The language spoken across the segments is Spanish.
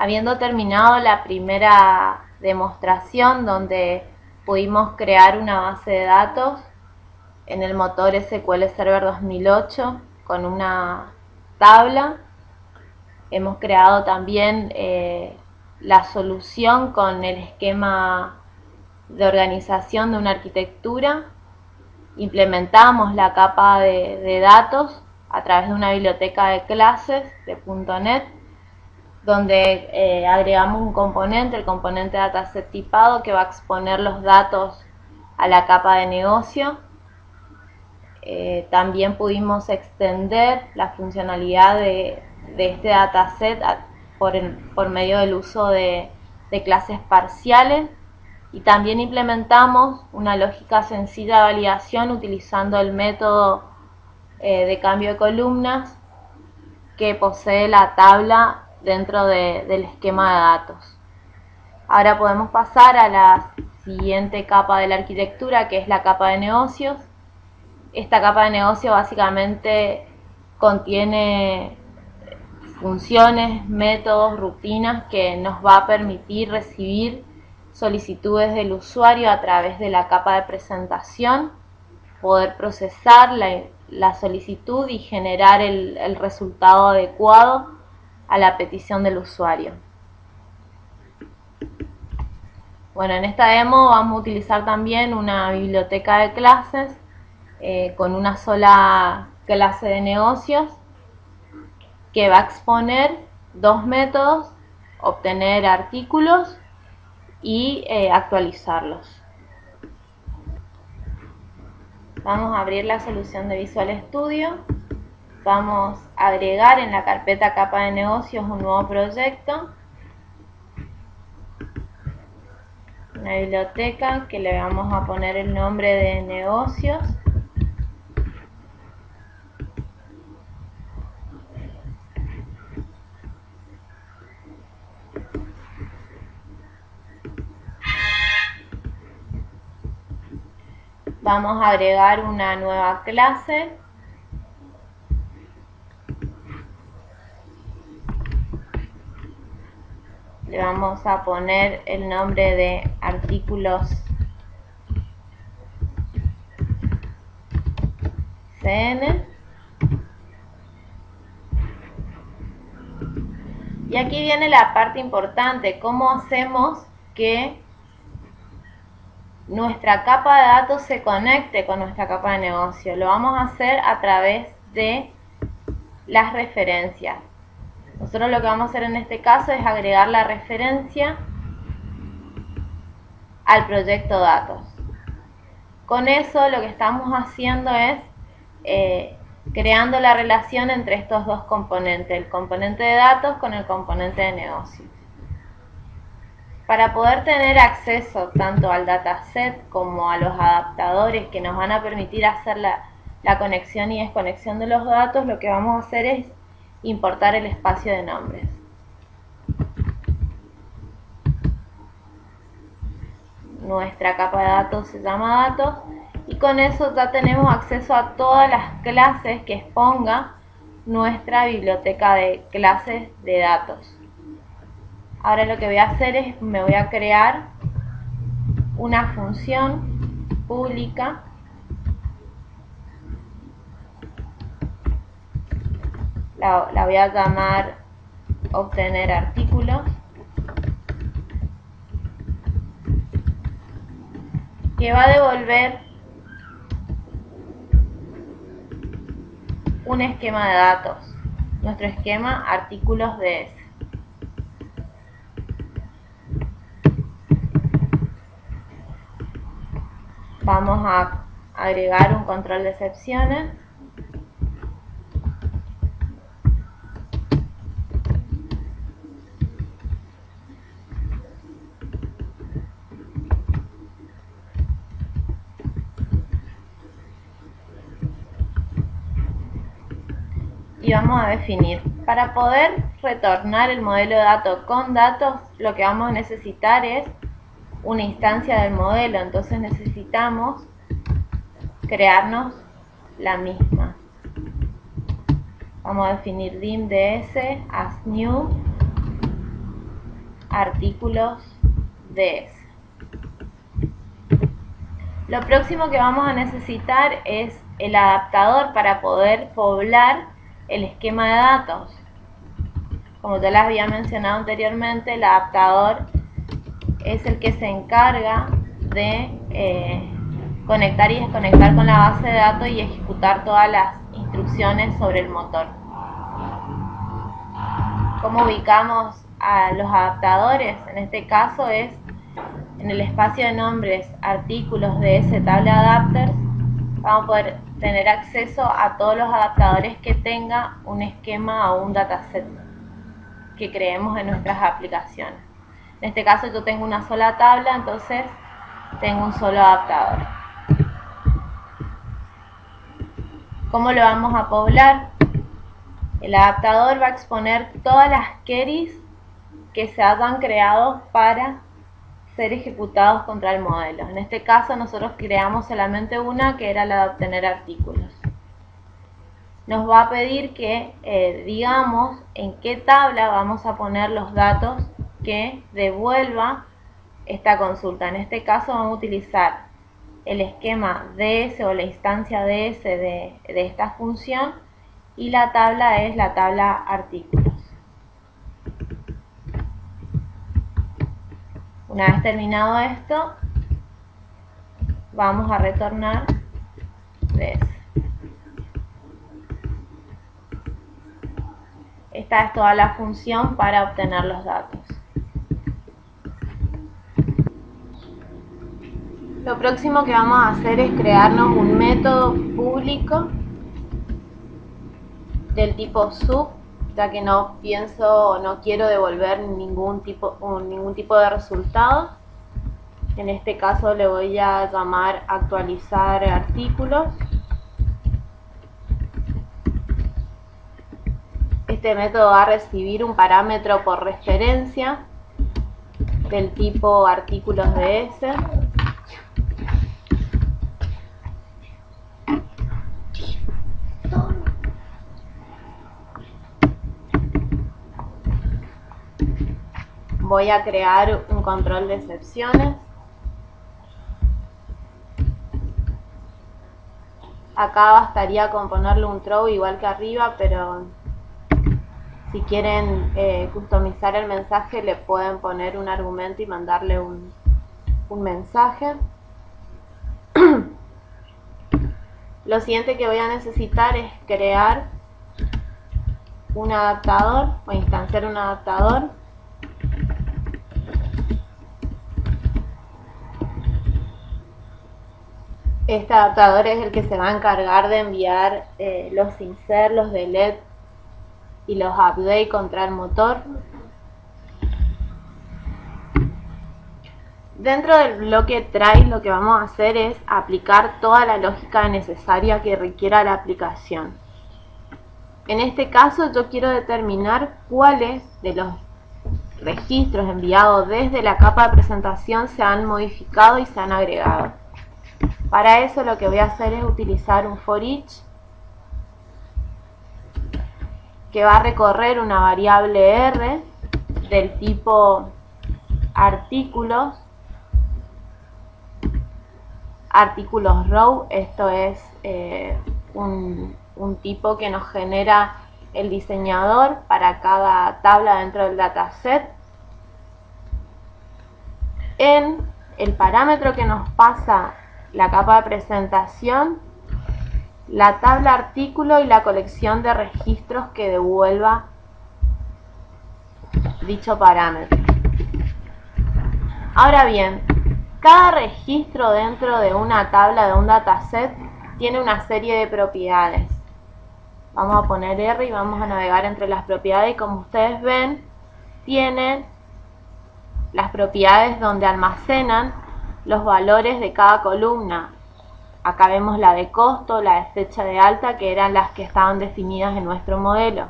Habiendo terminado la primera demostración donde pudimos crear una base de datos en el motor SQL Server 2008 con una tabla, hemos creado también la solución con el esquema de organización de una arquitectura. Implementamos la capa de datos a través de una biblioteca de clases de .NET, donde agregamos un componente, el componente dataset tipado, que va a exponer los datos a la capa de negocio. También pudimos extender la funcionalidad de este dataset por medio del uso de clases parciales, y también implementamos una lógica sencilla de validación utilizando el método de cambio de columnas que posee la tabla dentro del esquema de datos. Ahora podemos pasar a la siguiente capa de la arquitectura, que es la capa de negocios. Esta capa de negocio básicamente contiene funciones, métodos, rutinas que nos va a permitir recibir solicitudes del usuario a través de la capa de presentación, poder procesar la solicitud y generar el resultado adecuado a la petición del usuario. Bueno, en esta demo vamos a utilizar también una biblioteca de clases con una sola clase de negocios que va a exponer dos métodos: obtener artículos y actualizarlos. Vamos a abrir la solución de Visual Studio. Vamos a agregar en la carpeta capa de negocios un nuevo proyecto, una biblioteca que le vamos a poner el nombre de negocios. Vamos a agregar una nueva clase. Le vamos a poner el nombre de artículos CN. Y aquí viene la parte importante: ¿cómo hacemos que nuestra capa de datos se conecte con nuestra capa de negocio? Lo vamos a hacer a través de las referencias. Nosotros lo que vamos a hacer en este caso es agregar la referencia al proyecto datos. Con eso lo que estamos haciendo es creando la relación entre estos dos componentes, el componente de datos con el componente de negocio. Para poder tener acceso tanto al dataset como a los adaptadores que nos van a permitir hacer la conexión y desconexión de los datos, lo que vamos a hacer es importar el espacio de nombres. Nuestra capa de datos se llama datos, y con eso ya tenemos acceso a todas las clases que exponga nuestra biblioteca de clases de datos. Ahora lo que voy a hacer es, me voy a crear una función pública la voy a llamar obtener artículos, que va a devolver un esquema de datos, nuestro esquema artículos DS. Vamos a agregar un control de excepciones. Y vamos a definir. Para poder retornar el modelo de datos con datos, lo que vamos a necesitar es una instancia del modelo. Entonces necesitamos crearnos la misma. Vamos a definir dim ds as new artículos DS. Lo próximo que vamos a necesitar es el adaptador para poder poblar el esquema de datos. Como ya les había mencionado anteriormente, el adaptador es el que se encarga de conectar y desconectar con la base de datos y ejecutar todas las instrucciones sobre el motor. ¿Cómo ubicamos a los adaptadores? En este caso es en el espacio de nombres artículos de ese tabla adapters. Vamos a poder tener acceso a todos los adaptadores que tenga un esquema o un dataset que creemos en nuestras aplicaciones. En este caso yo tengo una sola tabla, entonces tengo un solo adaptador. ¿Cómo lo vamos a poblar? El adaptador va a exponer todas las queries que se hayan creado para ser ejecutados contra el modelo. En este caso nosotros creamos solamente una, que era la de obtener artículos. Nos va a pedir que digamos en qué tabla vamos a poner los datos que devuelva esta consulta. En este caso vamos a utilizar el esquema DS o la instancia DS de esta función, y la tabla es la tabla artículos. Una vez terminado esto, vamos a retornar DS. Esta es toda la función para obtener los datos. Lo próximo que vamos a hacer es crearnos un método público del tipo sub, ya que no pienso o no quiero devolver ningún tipo de resultado. En este caso le voy a llamar actualizar artículos. Este método va a recibir un parámetro por referencia del tipo artículos DS. Voy a crear un control de excepciones. Acá bastaría con ponerle un throw igual que arriba, pero si quieren customizar el mensaje le pueden poner un argumento y mandarle un mensaje. Lo siguiente que voy a necesitar es crear un adaptador o instanciar un adaptador. Este adaptador es el que se va a encargar de enviar los insert, los delete y los update contra el motor. Dentro del bloque try lo que vamos a hacer es aplicar toda la lógica necesaria que requiera la aplicación. En este caso yo quiero determinar cuáles de los registros enviados desde la capa de presentación se han modificado y se han agregado. Para eso lo que voy a hacer es utilizar un for each que va a recorrer una variable R del tipo artículos row. Esto es un tipo que nos genera el diseñador para cada tabla dentro del dataset. En el parámetro que nos pasa la capa de presentación, la tabla artículo y la colección de registros que devuelva dicho parámetro. Ahora bien, cada registro dentro de una tabla de un dataset tiene una serie de propiedades. Vamos a poner R y vamos a navegar entre las propiedades, y como ustedes ven, tienen las propiedades donde almacenan los valores de cada columna. Acá vemos la de costo, la de fecha de alta, que eran las que estaban definidas en nuestro modelo.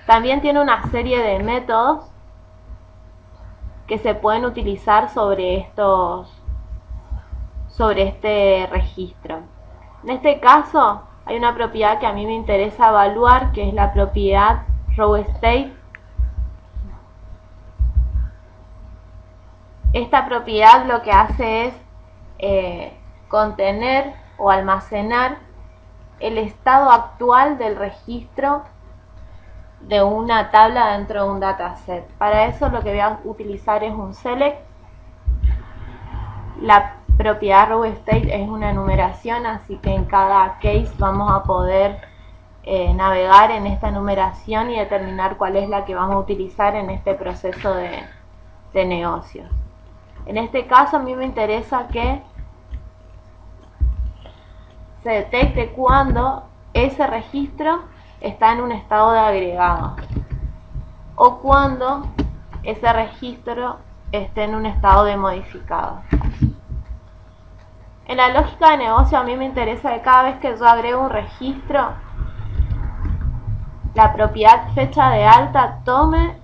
También tiene una serie de métodos que se pueden utilizar sobre este registro. En este caso hay una propiedad que a mí me interesa evaluar, que es la propiedad rowState, Esta propiedad lo que hace es contener o almacenar el estado actual del registro de una tabla dentro de un dataset. Para eso lo que voy a utilizar es un select. La propiedad rowState es una enumeración, así que en cada case vamos a poder navegar en esta enumeración y determinar cuál es la que vamos a utilizar en este proceso de negocios. En este caso a mí me interesa que se detecte cuando ese registro está en un estado de agregado o cuando ese registro esté en un estado de modificado. En la lógica de negocio a mí me interesa que cada vez que yo agrego un registro, la propiedad fecha de alta tome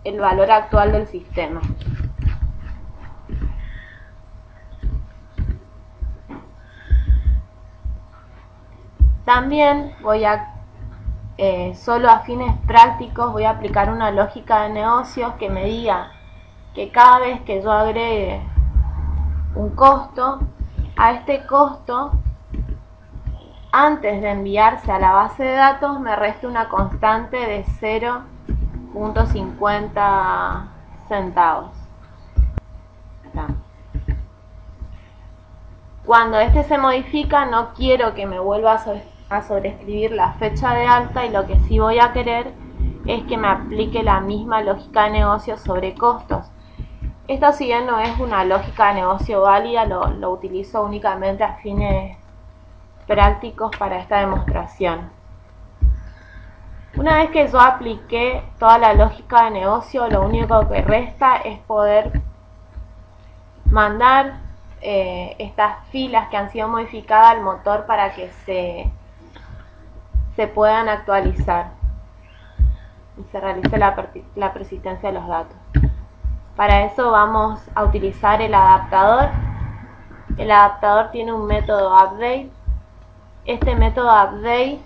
el valor actual del sistema. También voy a, solo a fines prácticos, voy a aplicar una lógica de negocios que me diga que cada vez que yo agregue un costo, a este costo, antes de enviarse a la base de datos, me reste una constante de 0.50 centavos. Cuando este se modifica, no quiero que me vuelva a sobreescribir la fecha de alta, y lo que sí voy a querer es que me aplique la misma lógica de negocio sobre costos. Esto, si bien no es una lógica de negocio válida, lo utilizo únicamente a fines prácticos para esta demostración. Una vez que yo apliqué toda la lógica de negocio, lo único que resta es poder mandar estas filas que han sido modificadas al motor para que se puedan actualizar y se realice la persistencia de los datos. Para eso vamos a utilizar el adaptador. El adaptador tiene un método update. Este método update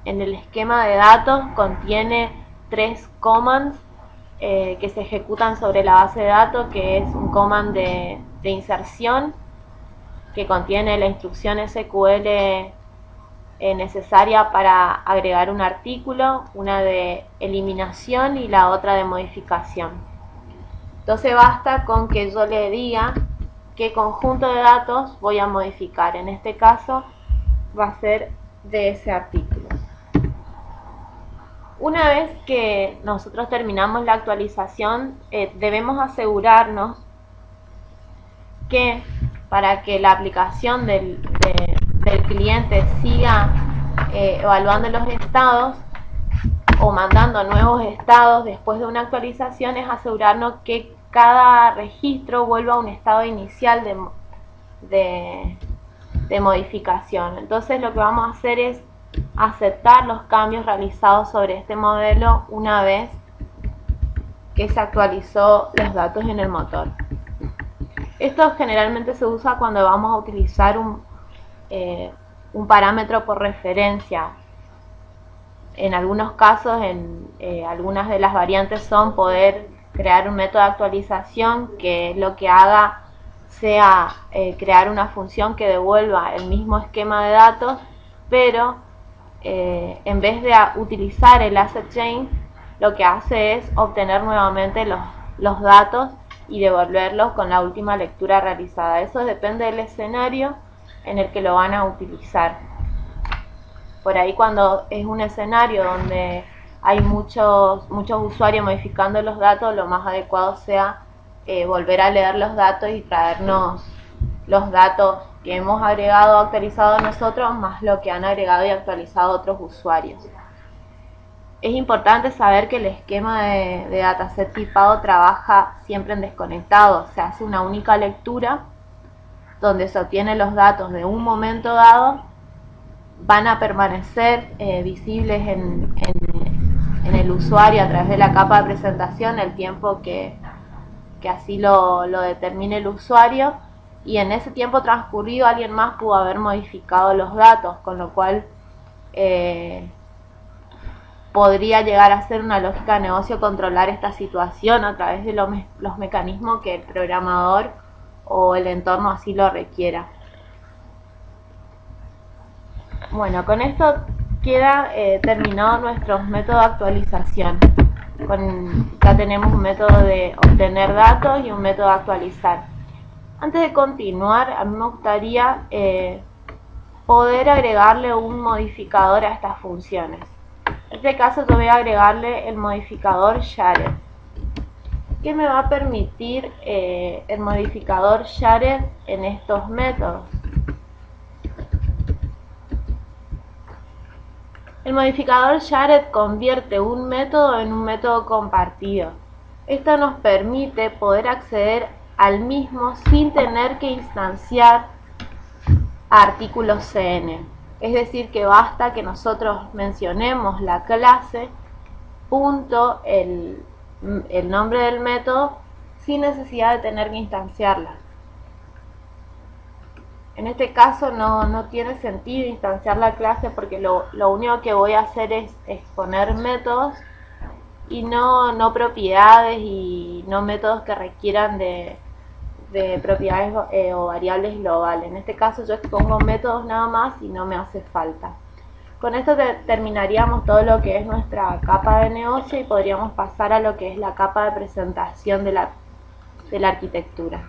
en el esquema de datos contiene 3 commands que se ejecutan sobre la base de datos, que es un command de inserción que contiene la instrucción SQL necesaria para agregar un artículo, una de eliminación y la otra de modificación. Entonces basta con que yo le diga qué conjunto de datos voy a modificar. En este caso va a ser de ese artículo. Una vez que nosotros terminamos la actualización, debemos asegurarnos que para que la aplicación del cliente siga evaluando los estados o mandando nuevos estados después de una actualización, es asegurarnos que cada registro vuelva a un estado inicial de modificación. Entonces lo que vamos a hacer es aceptar los cambios realizados sobre este modelo una vez que se actualizó los datos en el motor. Esto generalmente se usa cuando vamos a utilizar un parámetro por referencia. En algunos casos, algunas de las variantes son poder crear un método de actualización que lo que haga sea crear una función que devuelva el mismo esquema de datos, pero en vez de utilizar el asset chain, lo que hace es obtener nuevamente los datos y devolverlos con la última lectura realizada. Eso depende del escenario en el que lo van a utilizar. Por ahí, cuando es un escenario donde hay muchos usuarios modificando los datos, lo más adecuado sea volver a leer los datos y traernos los datos que hemos agregado o actualizado nosotros, más lo que han agregado y actualizado otros usuarios. Es importante saber que el esquema de dataset tipado trabaja siempre en desconectado. Se hace una única lectura donde se obtienen los datos de un momento dado, van a permanecer visibles en el usuario a través de la capa de presentación el tiempo que así lo determine el usuario, y en ese tiempo transcurrido alguien más pudo haber modificado los datos, con lo cual podría llegar a ser una lógica de negocio controlar esta situación a través de los mecanismos que el programador o el entorno así lo requiera. Bueno, con esto queda terminado nuestro método de actualización. Ya tenemos un método de obtener datos y un método de actualizar. Antes de continuar, a mí me gustaría poder agregarle un modificador a estas funciones. En este caso yo voy a agregarle el modificador shared. ¿Qué me va a permitir el modificador shared en estos métodos? El modificador shared convierte un método en un método compartido. Esto nos permite poder acceder al mismo sin tener que instanciar artículos CN. Es decir, que basta que nosotros mencionemos la clase, punto, el nombre del método, sin necesidad de tener que instanciarla. En este caso no tiene sentido instanciar la clase porque lo único que voy a hacer es exponer métodos y no propiedades y no métodos que requieran de propiedades o variables globales. En este caso yo expongo métodos nada más y no me hace falta. Con esto terminaríamos todo lo que es nuestra capa de negocio y podríamos pasar a lo que es la capa de presentación de la arquitectura.